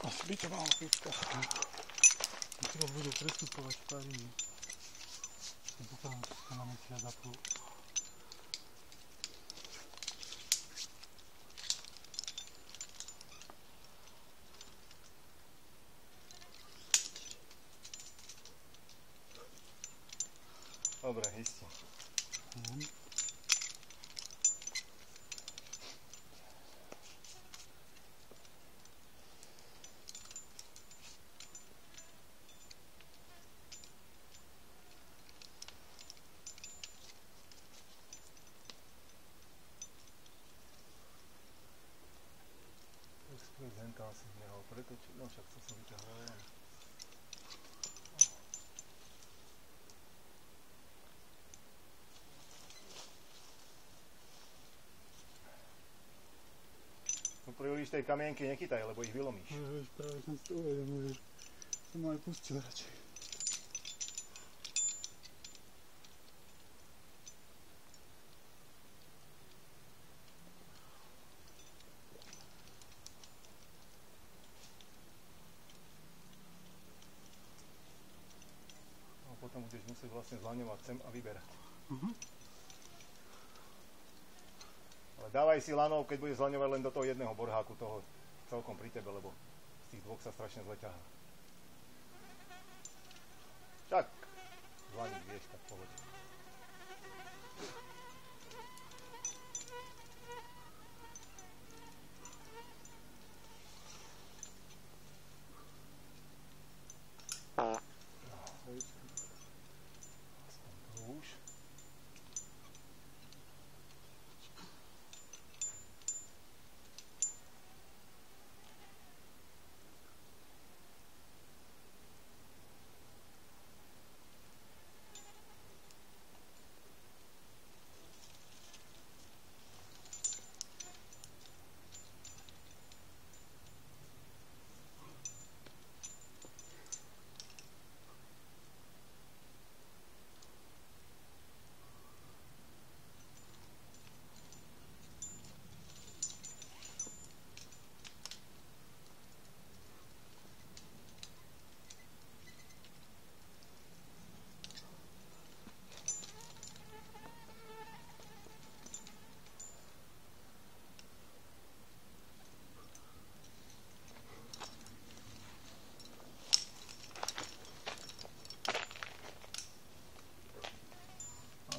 Asi by to malo fička. Teraz budú prestupovať špariny. Potom sa na mesia zapnú. Dobre, istí. Henta asi nehal pretočiť, no však to som vyťahol len. No príliš tej kamienky nechytaj, lebo ich vylomíš. Víš, práve som si to uvedomil, že som ho aj pustil radšej. Potom budeš musieť vlastne zlaňovať sem a vyberať. Ale dávaj si lanov, keď budeš zlaňovať len do toho jedného borháku, toho celkom pri tebe, lebo z tých dvoch sa strašne zle ťahá. Tak, zlaniť vieš, tak pohode.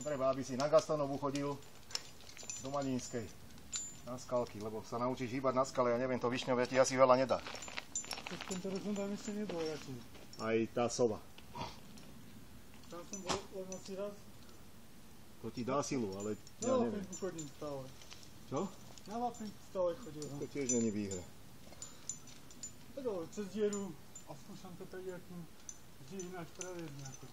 Treba, aby si na Gastanovu chodil do Manínskej na skalky, lebo sa naučíš hýbať na skale, ja neviem, to višňové ti asi veľa nedá. V tomto roku tam ešte nebol radšej. Aj tá sova. Tam som bol len asi raz. To ti dá silu, ale Na ja neviem. Vapinku chodím stále. Čo? Na Vapinku stále chodil. To tiež není výhra. Tak ale cez dieru a skúšam to tak, akým vždy ináč praviť nejako.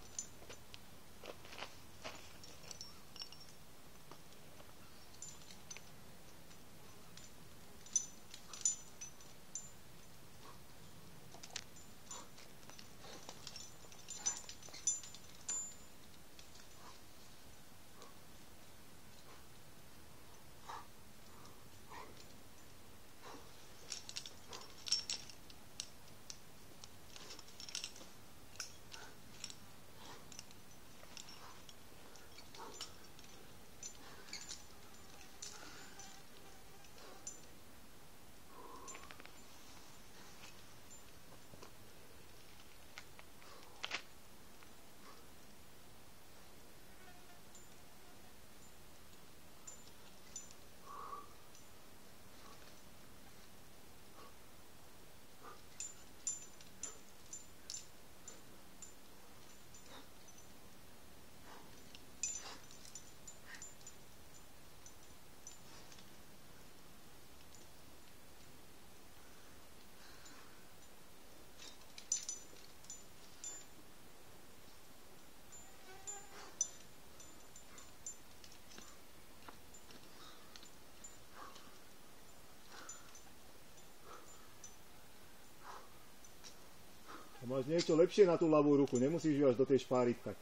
Máš niečo lepšie na tú ľavú ruku, nemusíš ju až do tej špáry pchať.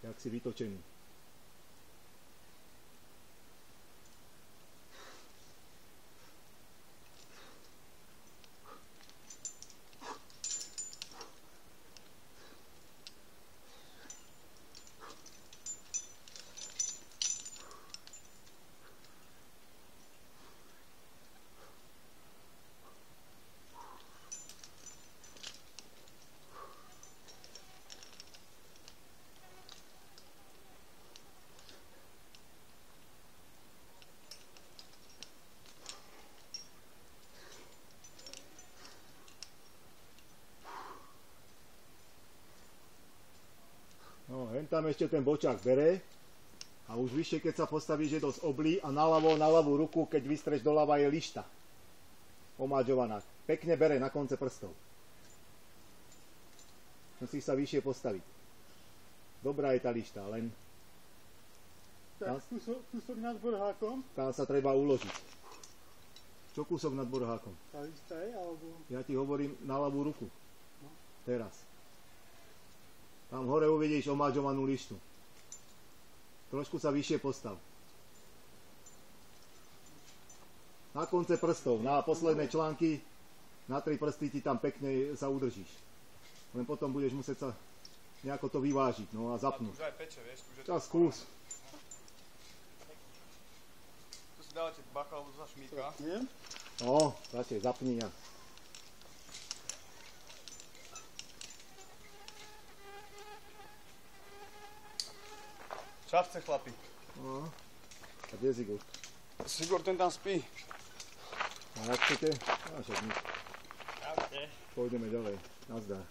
Jak si vytočený. Len tam ešte ten bočák bere a už vyššie, keď sa postavíš, je dosť oblí a na ľavú ruku, keď vystreš doľava, je lišta. Omádžovaná. Pekne bere na konce prstov. Musíš sa vyššie postaviť. Dobrá je tá lišta, len Tak kúsok nad borhákom. tam sa treba uložiť. Čo kúsok nad borhákom? Tá lista je, alebo... Ja ti hovorím na ľavú ruku. Teraz. Tam hore uvidíš omádžovanú lištu. Trošku sa vyššie postav. Na konce prstov, na posledné články, na 3 prsty ti tam pekne sa udržíš. Len potom budeš musieť sa nejako to vyvážiť, no a zapnúť. Už aj peče, vieš, už je Čas, skús. Tu si dávate bacha, lebo to sa šmíka. Nie? No, radšej zapni a... Čas chce, chlapi. No. A kde je Sigurd? Sigurd, ten tam spí. A jak chcete? A však nič. Pôjdeme ďalej. Nazdar.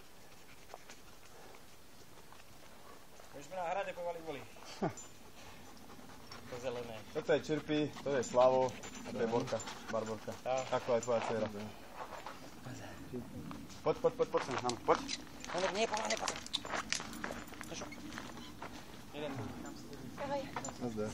Už sme na hrade povali boli. To zelené. Toto je Čirpi, to je Slavo a to je Borka, Barborka. Ako aj tvoja dcera. Poď sem, áno, poď. Nie, poďme. Čo? Jeden. Nazdar.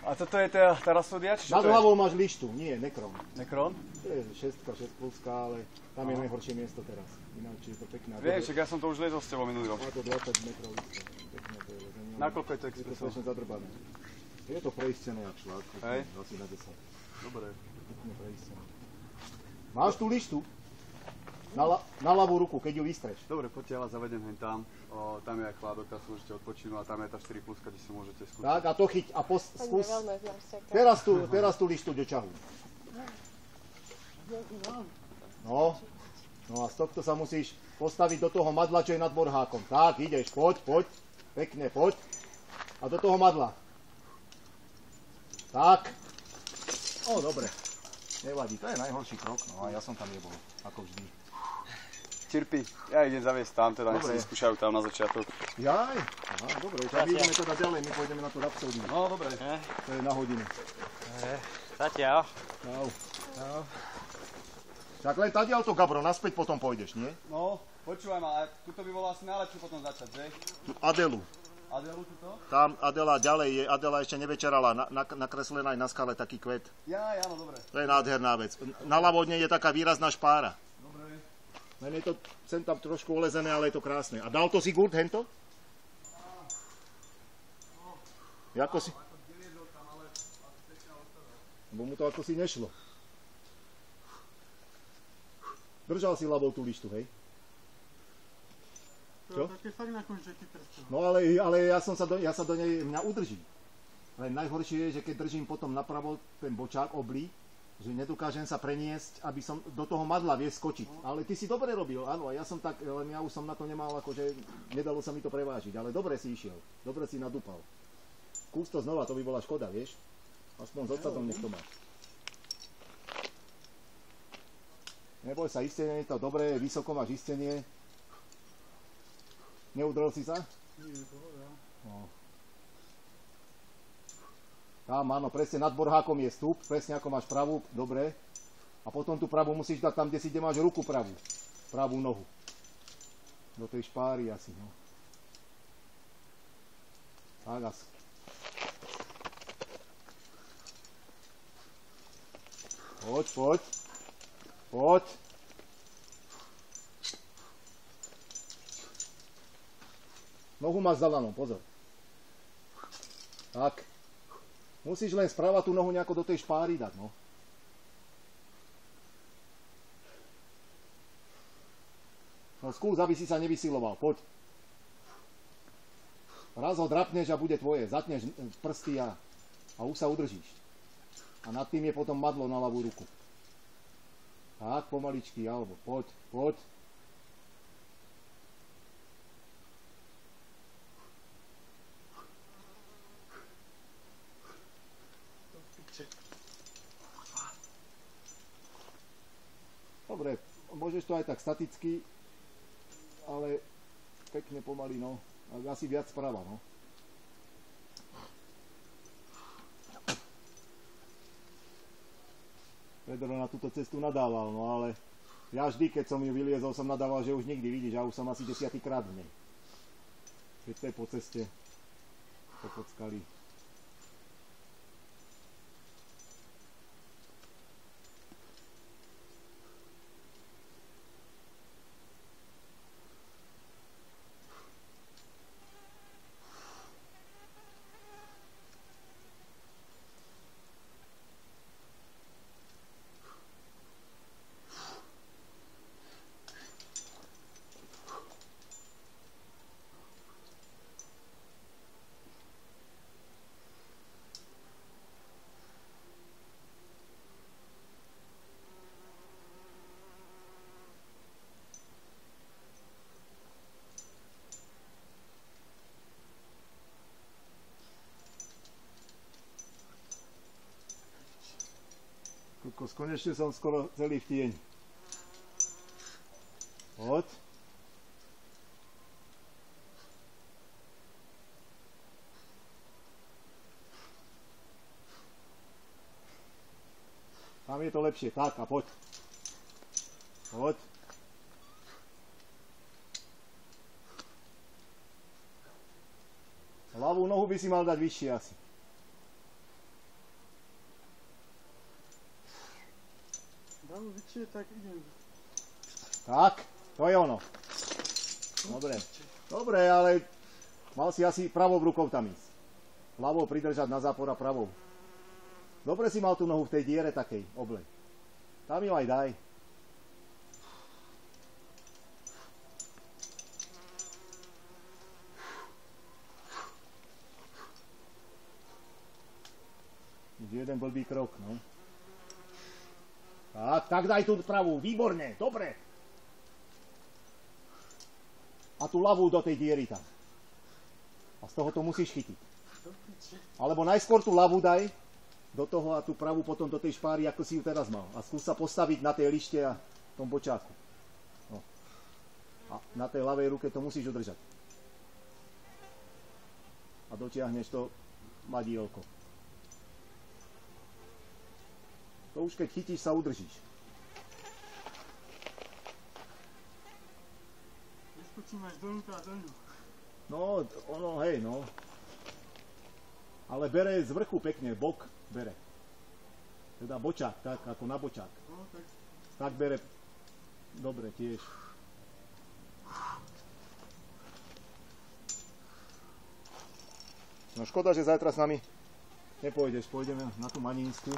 A toto je tá rasodia, či čo Nad to je? hlavou máš lištu, nie, nekrom. Nekron? To je 6 pluska, ale tam je najhoršie miesto teraz. Ináč je to pekné. Viem, však ja som to už liezol s tebou minulý rok. Má to 20 metrov listo. Pekné to je lezenie. Nakoľko je to Je to expreso? strašne zadrbané. Je to preistené jak šlák. Hej. Asi na 10. Dobre. Pekne preistené. Máš tú lištu? Na ľavú ruku, keď ju vystreš. Dobre, poďte, ja vás zavedem hen tam. Tam je aj chládok, tam si môžete odpočinúť a tam je tá 4 pluska, kde si môžete skúsiť. Tak a to chyť a skús. Veľmi znám čaká. Teraz tú lištu do ťahu. No. No a z tohto sa musíš postaviť do toho madla, čo je nad borhákom. Tak, ideš, poď. Pekne, poď. A do toho madla. Tak. O, dobre. Nevadí, to je najhorší krok, no a ja som tam nebol, ako vždy. Čirpi, ja idem zaviesť tam, teda nech si Dobre. vyskúšajú tam na začiatok. Jaj, aha, dobre, už my ideme teda ďalej, my pôjdeme na to rapsodiu. No, dobre. To je na hodinu. Zatiaľ. Čau. Tak len tadiaľ to, Gabro, naspäť potom pôjdeš, nie? No, počúvaj ma, ale tuto by bolo asi najlepšie potom začať, že? Adelu. Adelu tuto? Tam Adela ďalej je, Adela ešte nevečerala, nakreslená aj na skale taký kvet. Ja, áno, dobre. To je nádherná vec. Naľavo od nej je taká výrazná špára. Dobre. Len je to sem tam trošku olezené, ale je to krásne. A dal to Sigurd hento? Jako si? Bo mu to ako si nešlo. Držal si ľavou tú lištu, hej? To Čo? je také fakt na končeky prstov. No ale ja sa do nej, mňa udrží. Ale najhoršie je, že keď držím potom napravo ten bočák oblí, že nedokážem sa preniesť, aby som do toho madla vie skočiť. Ale ty si dobre robil, áno, a ja som tak, len ja už som na to nemal, akože nedalo sa mi to prevážiť, ale dobre si išiel, dobre si nadúpal. Skús to znova, to by bola škoda, vieš? Aspoň s odsadzom nech to máš. Neboj sa, istenie je to dobré, vysoko máš istenie. Neudrel si sa? Nie, pohoda. No. Tam, áno, presne nad borhákom je stup, presne ako máš pravú, dobre. A potom tú pravú musíš dať tam, kde máš ruku pravú. Pravú nohu. Do tej špáry asi, no. Tak asi. Poď. Nohu máš zalanou, pozor. Tak. Musíš len správať tú nohu nejako do tej špáry dať, no. No skús, aby si sa nevysiloval, poď. Raz ho drapneš a bude tvoje, zatneš prsty a už sa udržíš. A nad tým je potom madlo na ľavú ruku. Tak, pomaličky, alebo poď. Dobre, môžeš to aj tak staticky, ale pekne pomaly, no. Asi viac sprava, no. Pedro na túto cestu nadával, no ale ja vždy, keď som ju vyliezol, som nadával, že už nikdy, vidíš, ja už som asi 10. krát v nej. Keď to je po ceste, po skali. Konečne som skoro celý v tieni. Poď. Tam je to lepšie. Tak a poď. Poď. Ľavú nohu by si mal dať vyššie asi. Tak idem. Tak, to je ono. Dobre. Dobre, ale mal si asi pravou rukou tam ísť. Ľavou pridržať na zápor a pravou. Dobre si mal tú nohu v tej diere takej, oblej. Tam ju aj daj. Jeden blbý krok, no. Tak daj tú pravú, výborne, dobre. A tú ľavú do tej diery tam. A z toho to musíš chytiť. Alebo najskôr tú ľavú daj do toho a tú pravú potom do tej špáry, ako si ju teraz mal. A skús sa postaviť na tej lište a tom bočáku. No. A na tej ľavej ruke to musíš udržať. A dotiahneš to madielko. To už keď chytíš, sa udržíš. Vyskočím až donútra a doňu. No, ono, hej, no. Ale bere z vrchu pekne, bok bere. Teda bočák, tak, ako na bočák. No, tak. Tak bere dobre tiež. No škoda, že zajtra s nami nepôjdeš. Pôjdeme na tú Manínsku.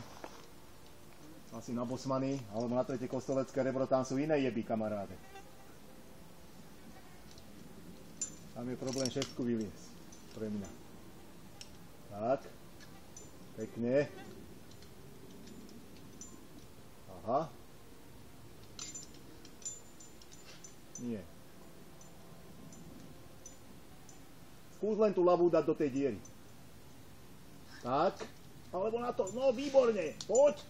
Asi na Bosmany, alebo na 3. Kostolecké rebro, tam sú iné jeby, kamaráde. Tam je problém šestku vyliesť, pre mňa. Tak, pekne. Aha. Nie. Skús len tú ľavú dať do tej diery. Tak, alebo na to, no výborne, poď.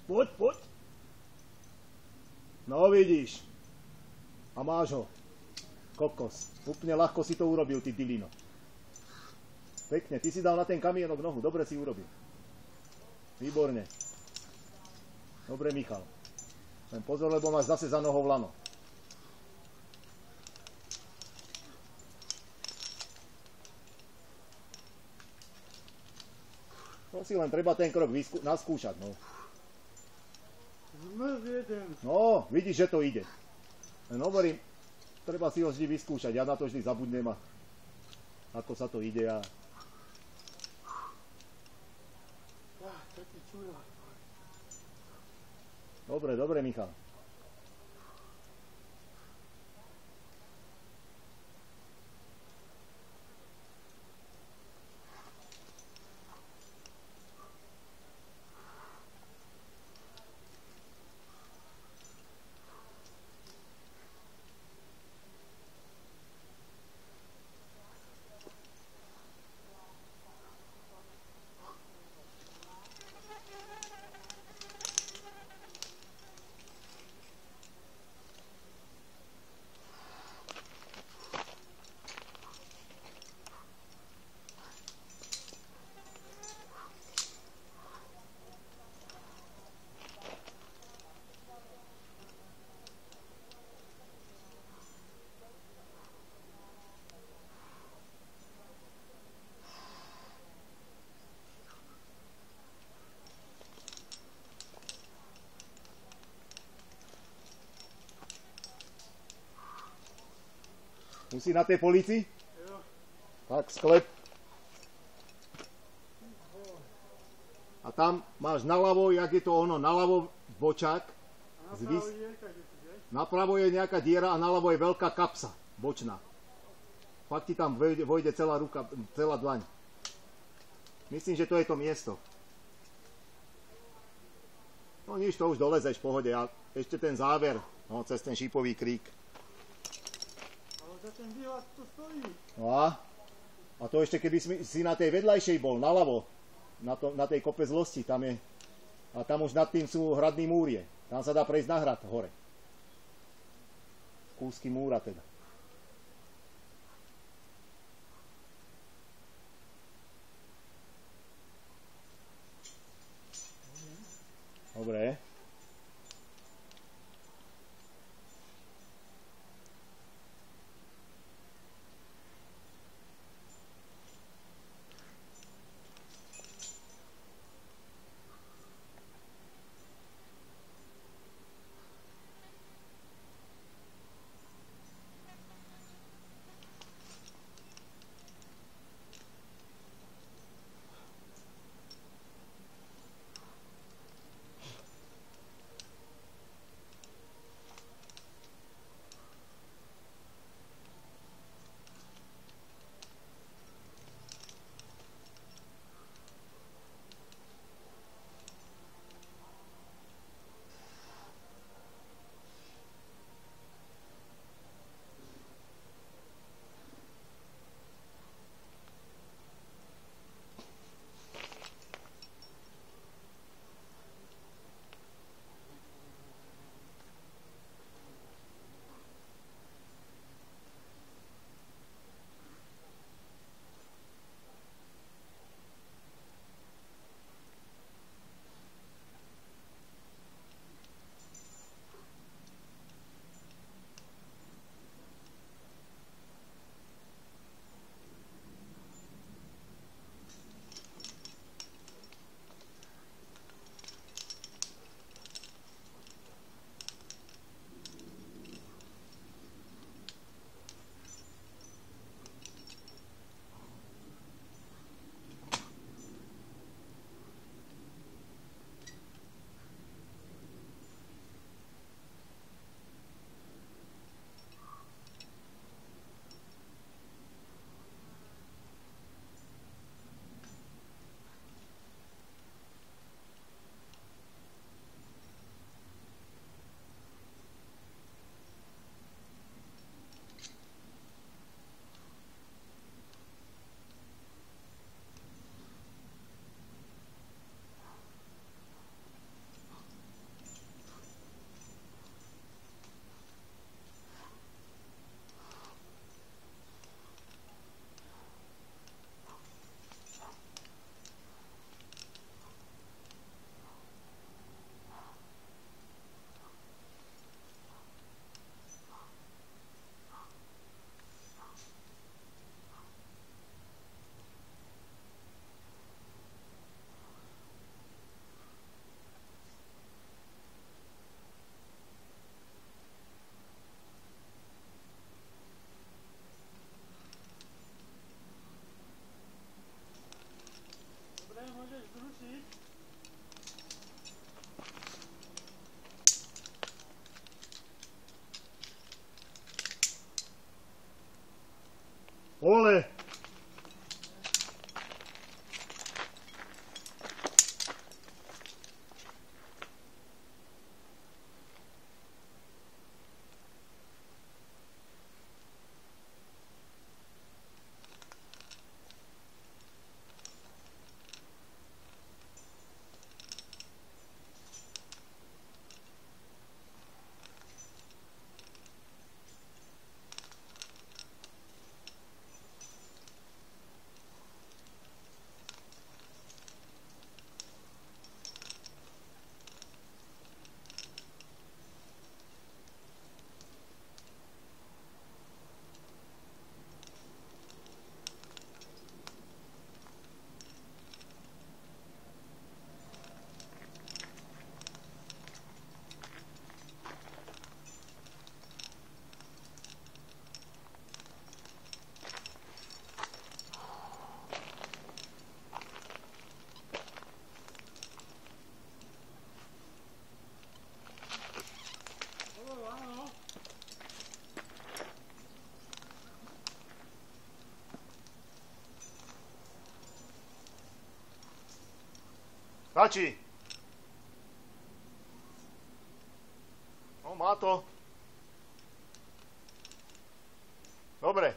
No vidíš. A máš ho. Kokos. Úplne ľahko si to urobil, ty dilino. Pekne, ty si dal na ten kamienok nohu, dobre si urobil. Výborne. Dobre, Michal. Len pozor, lebo máš zase za nohou lano. To si len treba ten krok naskúšať, no. No, vidíš, že to ide. Len hovorím, treba si ho vždy vyskúšať, ja na to vždy zabudnem a ako sa to ide a... Dobre, Michal. Musí na tej polici? Jo. Tak, sklep. A tam máš naľavo, jak je to ono, naľavo bočák. A Zvis. napravo dierka, že si, že? Napravo je nejaká diera a naľavo je veľká kapsa, bočná. Fakt ti tam vojde celá ruka, celá dlaň. Myslím, že to je to miesto. No nič, to už dolezeš v pohode. A ešte ten záver, no, cez ten šípový krík. Ale za ten výhľad to stojí. No a to ešte, keby si na tej vedľajšej bol, naľavo, na tej kope zlosti, tam je, a tam už nad tým sú hradní múrie. Tam sa dá prejsť na hrad hore. Kúsky múra teda. Dobre. Stačí. No, má to. Dobre.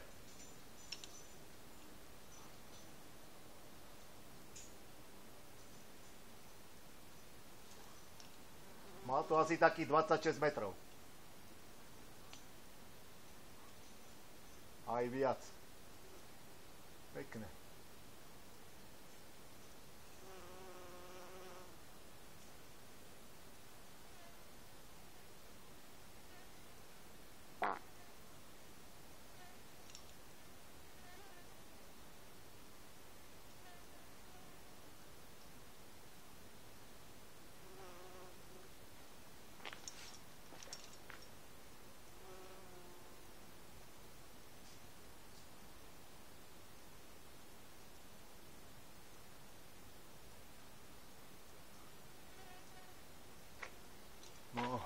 Má to asi takých 26 metrov. Aj viac. Pekné. No.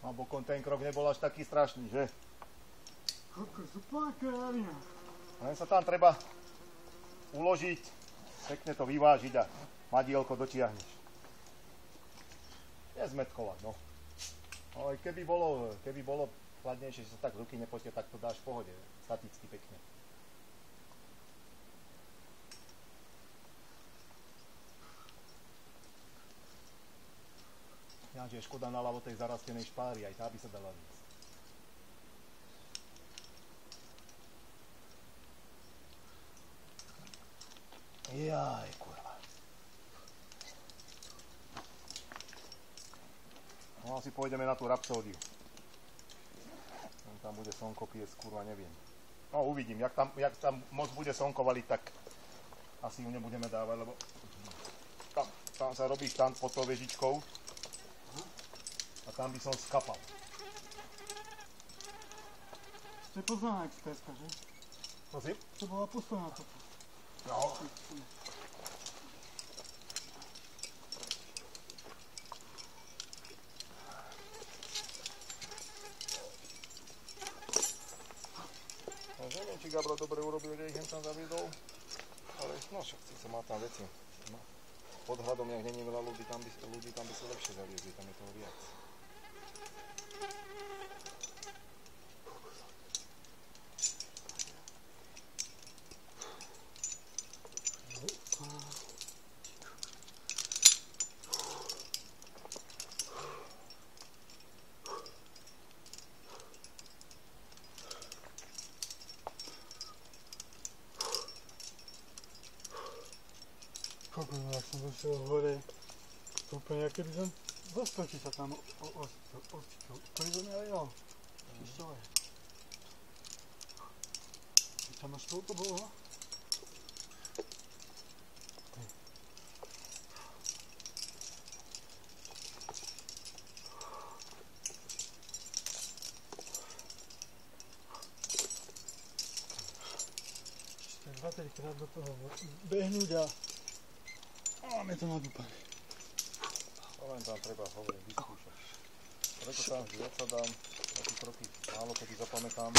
Napokon ten krok nebol až taký strašný, že? Kokos, úplná kráľina. Len sa tam treba uložiť, pekne to vyvážiť a madielko dotiahneš. Nezmetkovať, no. Ale keby bolo chladnejšie, že sa tak ruky nepoťte, tak to dáš v pohode, staticky pekne. Je škoda naľavo tej zarastenej špáry, aj tá by sa dala výsť. Jaj, kurva. No asi pôjdeme na tú rapsódiu. Tam bude slnko piesť, kurva, neviem. No uvidím, jak tam moc bude slnko valiť, tak asi ju nebudeme dávať, lebo tam sa robí štand pod tou vežičkou a tam by som skapal. To je pozvaná expertka, že? Prosím? To bola poslaná toto. No. Neviem, či Gabro dobre urobil, že ich tam zaviedol, ale no však sa má tam veci. No. Pod hradom, jak není veľa ľudí, tam by sa lepšie zaviezli, tam je toho viac. Jak som došiel hore, to úplne, keby som doskočil sa tam odčičil. Keby som nejel. Ešte ale. Tam až to bolo? Ešte 2-3 krát do toho behnúť a máme to nadúpané. Len tam treba hovoriť, vyskúšať. Preto tam vždy odsadám, taký kroky málo kedy zapamätám.